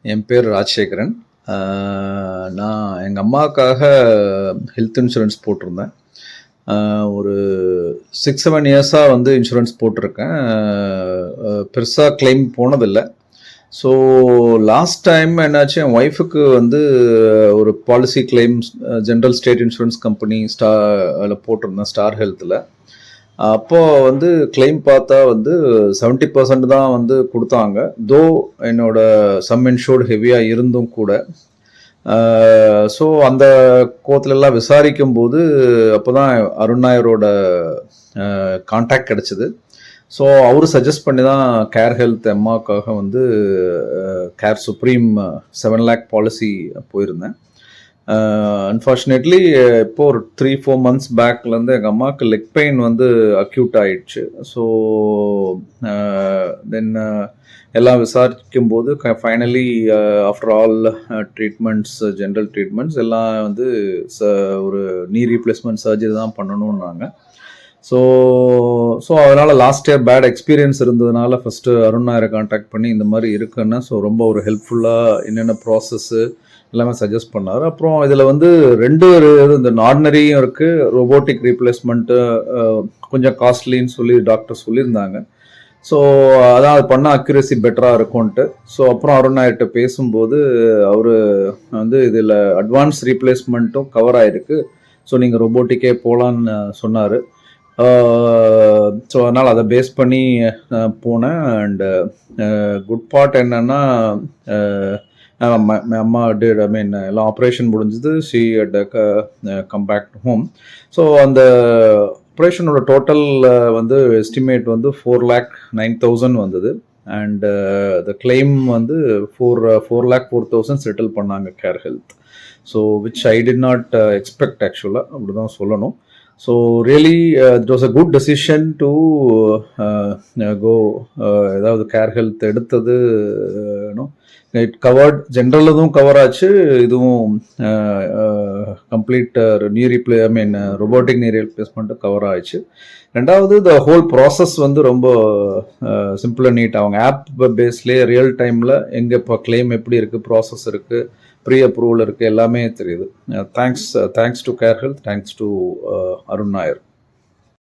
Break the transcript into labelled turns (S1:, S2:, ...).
S1: என் பேர் ராஜசேகரன். நான் எங்கள் அம்மாவுக்காக ஹெல்த் இன்சூரன்ஸ் போட்டிருந்தேன். ஒரு 6-7 இயர்ஸாக வந்து இன்சூரன்ஸ் போட்டிருக்கேன். பெருசாக கிளைம் போனதில்லை. ஸோ லாஸ்ட் டைம் என்னாச்சு, என் ஒய்ஃபுக்கு வந்து ஒரு policy claims general state insurance company அதில் போட்டிருந்தேன், ஸ்டார் ஹெல்த்தில். அப்போ வந்து கிளைம் பார்த்தா வந்து 70% தான் வந்து கொடுத்தாங்க. தோ என்னோட சம் இன்ஷூர்டு ஹெவியாக இருந்தும் கூட. ஸோ அந்த கோத்திலெல்லாம் விசாரிக்கும் போது அப்போ தான் அருண் நாயரோட கான்டாக்ட் கிடச்சிது. ஸோ அவர் சஜஸ்ட் பண்ணி தான் கேர் ஹெல்த் அம்மாவுக்காக வந்து கேர் சுப்ரீம் 7 lakh பாலிசி போயிருந்தேன். அன்ஃபார்ச்சுனேட்லி இப்போ ஒரு 3-4 months பேக்லேருந்து எங்கள் அம்மாவுக்கு லெக் பெயின் வந்து அக்யூட் ஆயிடுச்சு. ஸோ தென் எல்லாம் விசாரிக்கும் போது finally after all treatments, general treatments எல்லாம் வந்து ஒரு நீ ரீப்ளேஸ்மெண்ட் சர்ஜரி தான் பண்ணணுன்னாங்க. ஸோ அதனால் லாஸ்ட் இயர் பேட் எக்ஸ்பீரியன்ஸ் இருந்ததுனால ஃபஸ்ட்டு அருண் நாயரை கான்டாக்ட் பண்ணி இந்த மாதிரி இருக்குன்னு ஸோ ரொம்ப ஒரு ஹெல்ப்ஃபுல்லாக என்னென்ன ப்ராசஸ்ஸு எல்லாமே சஜஸ்ட் பண்ணார். அப்புறம் இதில் வந்து 2 இந்த ஆர்டினரியும் இருக்குது, ரோபோட்டிக் ரீப்ளேஸ்மெண்ட்டு கொஞ்சம் காஸ்ட்லின்னு சொல்லி டாக்டர் சொல்லியிருந்தாங்க. ஸோ அதான் அது பண்ணால் அக்யூரேசி பெட்டராக இருக்கும்ன்ட்டு. ஸோ அப்புறம் அருண் நாயர்கிட்ட பேசும்போது அவர் வந்து இதில் அட்வான்ஸ் ரீப்ளேஸ்மெண்ட்டும் கவர் ஆகிருக்கு, ஸோ நீங்கள் ரோபோட்டிக்கே போகலான்னு சொன்னார். ஸோ அதனால் அதை பேஸ் பண்ணி போனேன். அண்டு குட் பார்ட் என்னன்னா, அம்மா டிட் எல்லாம் ஆப்ரேஷன் முடிஞ்சது. She had come back to home. So அந்த ஆப்ரேஷனோட டோட்டல் வந்து எஸ்டிமேட் வந்து 4,09,000 வந்தது. அண்ட் த கிளைம் வந்து 4,04,000 செட்டில் பண்ணாங்க care health. So which I did not expect ஆக்சுவலாக, அப்படி தான் சொல்லணும். So really it was a good decision to go ஏதாவது கேர் ஹெல்த் எடுத்தது. இட் கவர்ட், ஜென்ரலும் கவர் ஆச்சு, இதுவும் கம்ப்ளீட் ரோபோட்டிக் நீ ரீப்ளேஸ்மெண்ட்டும் கவர் ஆயிடுச்சு. ரெண்டாவது த ஹோல் ப்ராசஸ் வந்து ரொம்ப சிம்பிள் அண்ட் நீட். அவங்க ஆப் பேஸ்லேயே ரியல் டைமில் எங்கே இப்போ கிளைம் எப்படி இருக்குது, ப்ராசஸ் இருக்குது, ப்ரீ அப்ரூவல் இருக்குது, எல்லாமே தெரியுது. Thanks to care health, thanks to Arun Nair.